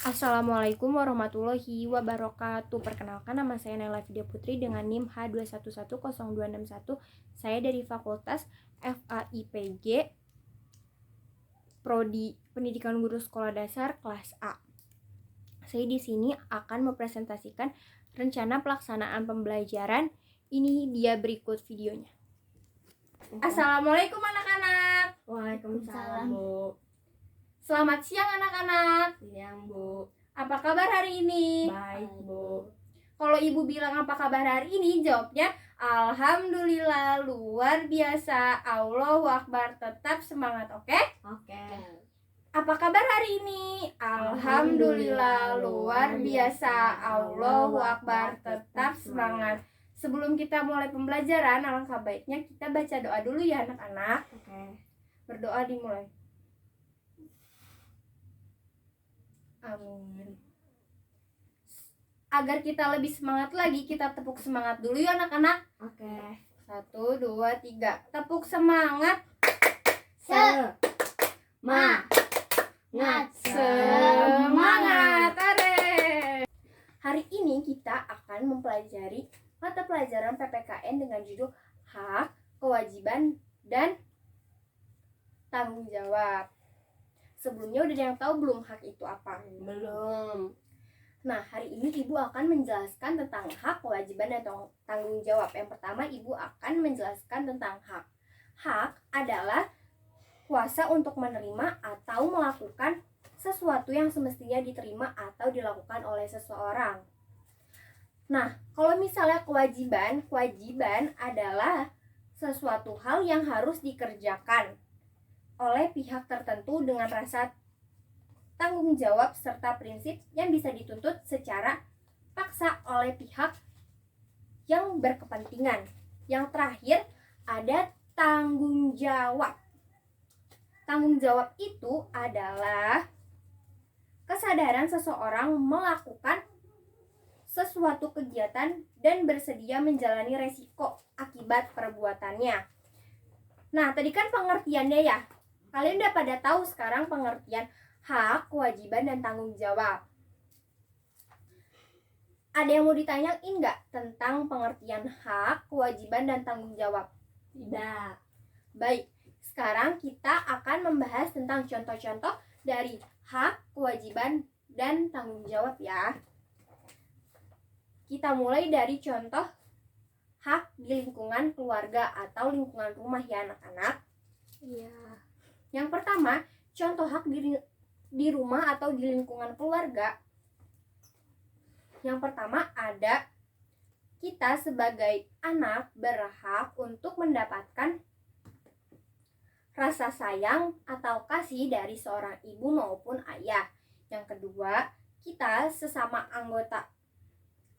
Assalamualaikum warahmatullahi wabarakatuh. Perkenalkan, nama saya Naila Vidya Putri dengan NIM H2110261. Saya dari Fakultas FAIPG Prodi Pendidikan Guru Sekolah Dasar kelas A. Saya di sini akan mempresentasikan rencana pelaksanaan pembelajaran. Ini dia berikut videonya. Assalamualaikum anak-anak. Waalaikumsalam, Bu. Selamat siang anak-anak. Siang, Bu. Apa kabar hari ini? Baik, Bu. Kalau ibu bilang apa kabar hari ini, jawabnya alhamdulillah, luar biasa, Allahu Akbar, tetap semangat, oke? Oke. Apa kabar hari ini? Alhamdulillah, luar biasa, Allahu Akbar, tetap semangat. Sebelum kita mulai pembelajaran, alangkah baiknya kita baca doa dulu ya anak-anak. Oke. Berdoa dimulai. Amin. Agar kita lebih semangat lagi, kita tepuk semangat dulu ya anak-anak. Oke. 1, 2, 3. Tepuk semangat. Semangat. Are. Hari ini kita akan mempelajari mata pelajaran PPKN dengan judul hak, kewajiban, dan tanggung jawab. Sebelumnya udah ada yang tahu belum hak itu apa? Belum. Nah, hari ini Ibu akan menjelaskan tentang hak, kewajiban, dan tanggung jawab. Yang pertama, Ibu akan menjelaskan tentang hak. Hak adalah kuasa untuk menerima atau melakukan sesuatu yang semestinya diterima atau dilakukan oleh seseorang. Nah, kalau misalnya kewajiban adalah sesuatu hal yang harus dikerjakan oleh pihak tertentu dengan rasa tanggung jawab serta prinsip yang bisa dituntut secara paksa oleh pihak yang berkepentingan. Yang terakhir ada tanggung jawab. Tanggung jawab itu adalah kesadaran seseorang melakukan sesuatu kegiatan dan bersedia menjalani resiko akibat perbuatannya. Nah, tadi kan pengertiannya ya. Kalian udah pada tahu sekarang pengertian hak, kewajiban, dan tanggung jawab. Ada yang mau ditanyain nggak tentang pengertian hak, kewajiban, dan tanggung jawab? Tidak. Baik, sekarang kita akan membahas tentang contoh-contoh dari hak, kewajiban, dan tanggung jawab ya. Kita mulai dari contoh hak di lingkungan keluarga atau lingkungan rumah ya anak-anak. Iya. Yang pertama, contoh hak di rumah atau di lingkungan keluarga. Yang pertama ada kita sebagai anak berhak untuk mendapatkan rasa sayang atau kasih dari seorang ibu maupun ayah. Yang kedua, kita sesama anggota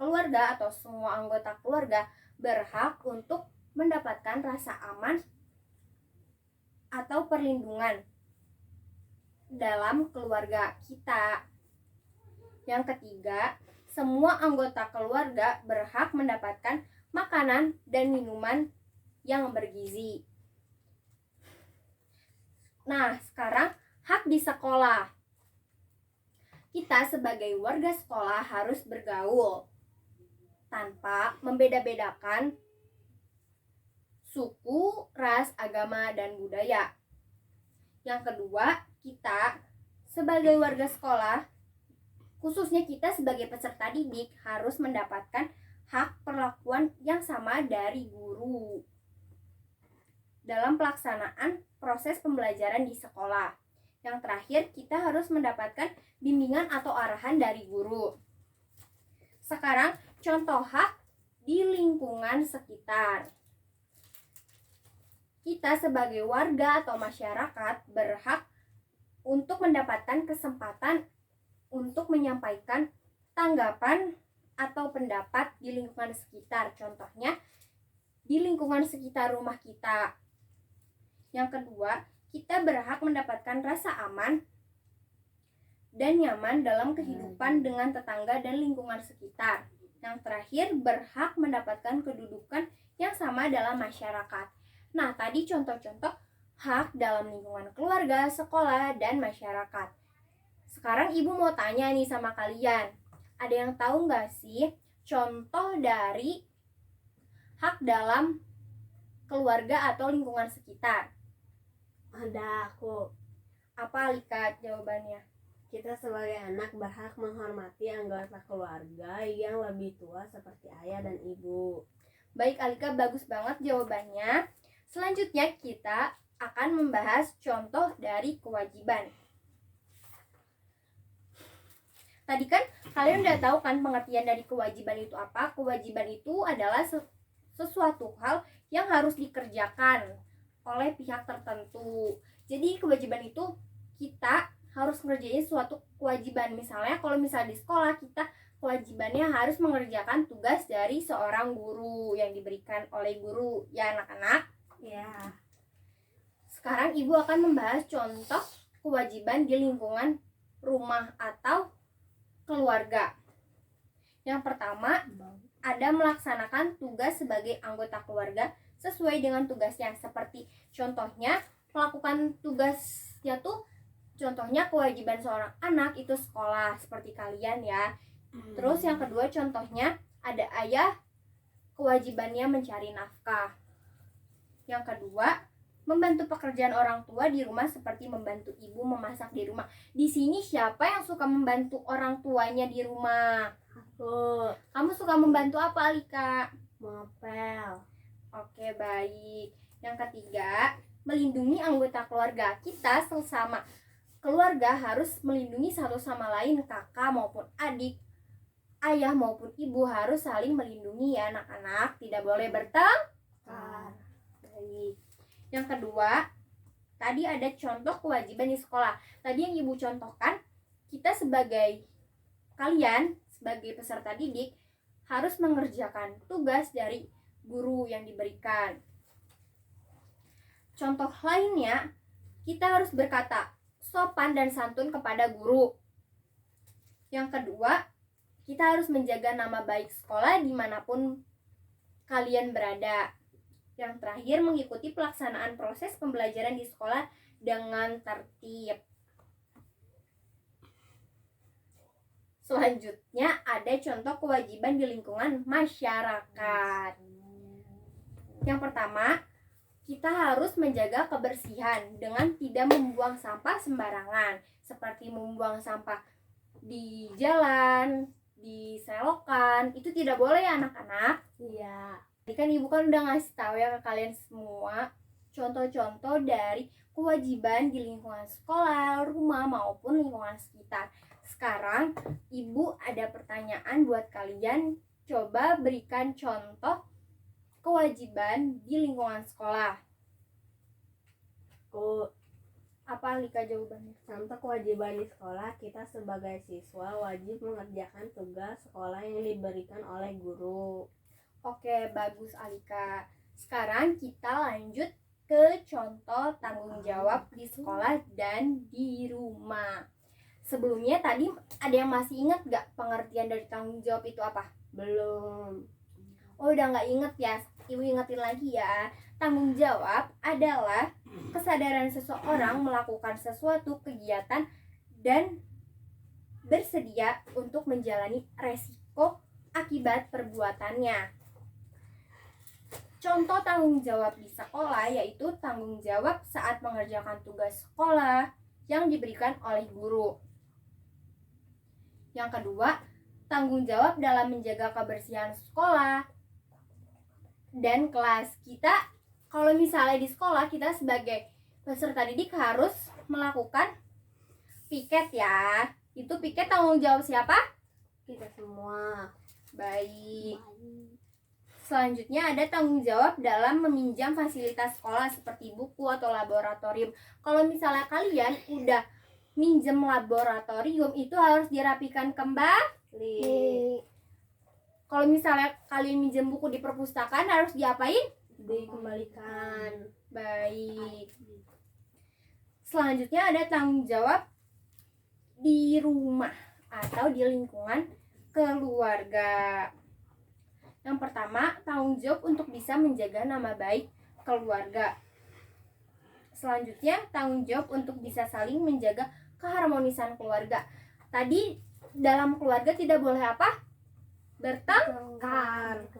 keluarga atau semua anggota keluarga berhak untuk mendapatkan rasa aman atau perlindungan dalam keluarga kita. Yang ketiga, semua anggota keluarga berhak mendapatkan makanan dan minuman yang bergizi. Nah, sekarang hak di sekolah. Kita sebagai warga sekolah harus bergaul tanpa membeda-bedakan suku, ras, agama, dan budaya. Yang kedua, kita sebagai warga sekolah, khususnya kita sebagai peserta didik, harus mendapatkan hak perlakuan yang sama dari guru dalam pelaksanaan proses pembelajaran di sekolah. Yang terakhir, kita harus mendapatkan bimbingan atau arahan dari guru. Sekarang, contoh hak di lingkungan sekitar. Kita sebagai warga atau masyarakat berhak untuk mendapatkan kesempatan untuk menyampaikan tanggapan atau pendapat di lingkungan sekitar. Contohnya, di lingkungan sekitar rumah kita. Yang kedua, kita berhak mendapatkan rasa aman dan nyaman dalam kehidupan dengan tetangga dan lingkungan sekitar. Yang terakhir, berhak mendapatkan kedudukan yang sama dalam masyarakat. Nah, tadi contoh-contoh hak dalam lingkungan keluarga, sekolah, dan masyarakat. Sekarang ibu mau tanya nih sama kalian. Ada yang tahu nggak sih contoh dari hak dalam keluarga atau lingkungan sekitar? Ada aku. Apa Alika jawabannya? Kita sebagai anak berhak menghormati anggota keluarga yang lebih tua seperti ayah dan ibu. Baik Alika, bagus banget jawabannya. Selanjutnya kita akan membahas contoh dari kewajiban. Tadi kan kalian udah tahu kan pengertian dari kewajiban itu apa? Kewajiban itu adalah sesuatu hal yang harus dikerjakan oleh pihak tertentu. Jadi kewajiban itu kita harus ngerjain suatu kewajiban. Misalnya kalau misalnya di sekolah kita kewajibannya harus mengerjakan tugas dari seorang guru yang diberikan oleh guru, ya anak-anak. Ya. Sekarang ibu akan membahas contoh kewajiban di lingkungan rumah atau keluarga. Yang pertama, ada melaksanakan tugas sebagai anggota keluarga sesuai dengan tugasnya. Seperti contohnya melakukan tugasnya tuh, contohnya kewajiban seorang anak itu sekolah seperti kalian ya. Terus yang kedua contohnya ada ayah, kewajibannya mencari nafkah. Yang kedua, membantu pekerjaan orang tua di rumah seperti membantu ibu memasak di rumah. Di sini siapa yang suka membantu orang tuanya di rumah? Aku. Kamu suka membantu apa Alika? Ngepel. Oke, baik. Yang ketiga, melindungi anggota keluarga. Kita sesama keluarga harus melindungi satu sama lain, kakak maupun adik, ayah maupun ibu harus saling melindungi ya anak-anak, tidak boleh bertengkar. Baik. Yang kedua, tadi ada contoh kewajiban di sekolah. Tadi yang ibu contohkan, kita sebagai kalian sebagai peserta didik harus mengerjakan tugas dari guru yang diberikan. Contoh lainnya, kita harus berkata sopan dan santun kepada guru. Yang kedua, kita harus menjaga nama baik sekolah dimanapun kalian berada. Yang terakhir, mengikuti pelaksanaan proses pembelajaran di sekolah dengan tertib. Selanjutnya ada contoh kewajiban di lingkungan masyarakat. Yang pertama, kita harus menjaga kebersihan dengan tidak membuang sampah sembarangan, seperti membuang sampah di jalan, di selokan, itu tidak boleh ya anak-anak. Iya. Tadi kan ibu kan udah ngasih tahu ya ke kalian semua contoh-contoh dari kewajiban di lingkungan sekolah, rumah maupun lingkungan sekitar. Sekarang ibu ada pertanyaan buat kalian. Coba berikan contoh kewajiban di lingkungan sekolah. Apa Lika jawabannya? Contoh kewajiban di sekolah, kita sebagai siswa wajib mengerjakan tugas sekolah yang diberikan oleh guru. Oke, bagus Alika. Sekarang kita lanjut ke contoh tanggung jawab di sekolah dan di rumah. Sebelumnya tadi ada yang masih ingat gak pengertian dari tanggung jawab itu apa? Belum. Oh, udah gak inget ya? Ibu ingetin lagi ya. Tanggung jawab adalah kesadaran seseorang melakukan sesuatu kegiatan dan bersedia untuk menjalani resiko akibat perbuatannya. Contoh tanggung jawab di sekolah yaitu tanggung jawab saat mengerjakan tugas sekolah yang diberikan oleh guru. Yang kedua, tanggung jawab dalam menjaga kebersihan sekolah dan kelas. Kita kalau misalnya di sekolah, kita sebagai peserta didik harus melakukan piket ya. Itu piket tanggung jawab siapa? Kita semua. Baik. Selanjutnya ada tanggung jawab dalam meminjam fasilitas sekolah seperti buku atau laboratorium. Kalau misalnya kalian udah minjem laboratorium, itu harus dirapikan kembali. Kalau misalnya kalian minjem buku di perpustakaan, harus diapain? Dikembalikan. Baik. Selanjutnya ada tanggung jawab di rumah atau di lingkungan keluarga. Yang pertama, tanggung jawab untuk bisa menjaga nama baik keluarga. Selanjutnya, tanggung jawab untuk bisa saling menjaga keharmonisan keluarga. Tadi dalam keluarga tidak boleh apa? Bertengkar.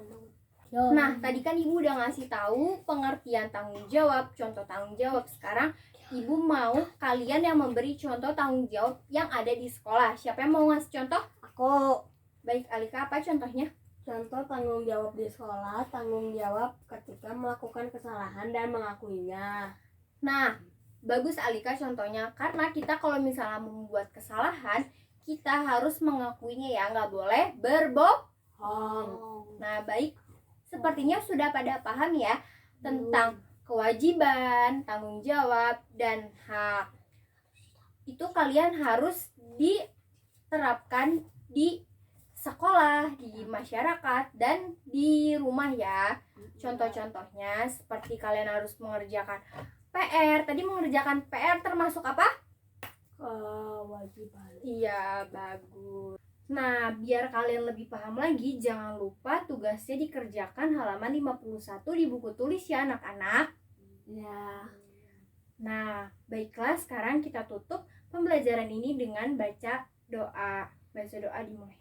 Nah, tadi kan Ibu udah ngasih tahu pengertian tanggung jawab, contoh tanggung jawab. Sekarang Ibu mau kalian yang memberi contoh tanggung jawab yang ada di sekolah. Siapa yang mau ngasih contoh? Aku. Baik, Alika, apa contohnya? Contoh tanggung jawab di sekolah, tanggung jawab ketika melakukan kesalahan dan mengakuinya. Nah, bagus Alika contohnya. Karena kita kalau misalnya membuat kesalahan, kita harus mengakuinya ya, nggak boleh berbohong. Nah, baik. Sepertinya sudah pada paham ya tentang kewajiban, tanggung jawab, dan hak. Itu kalian harus diterapkan di sekolah, di masyarakat, dan di rumah ya. Contoh-contohnya seperti kalian harus mengerjakan PR. Tadi mengerjakan PR termasuk apa? Kewajiban. Iya, bagus. Nah, biar kalian lebih paham lagi, jangan lupa tugasnya dikerjakan halaman 51 di buku tulis ya anak-anak. Ya. Nah, baiklah sekarang kita tutup pembelajaran ini dengan baca doa. Baca doa dimulai.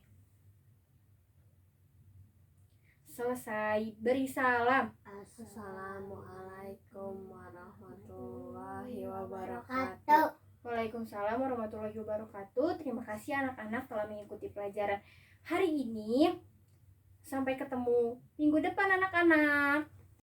Selesai, beri salam. Assalamualaikum warahmatullahi wabarakatuh. Waalaikumsalam warahmatullahi wabarakatuh. Terima kasih anak-anak telah mengikuti pelajaran hari ini. Sampai ketemu minggu depan anak-anak.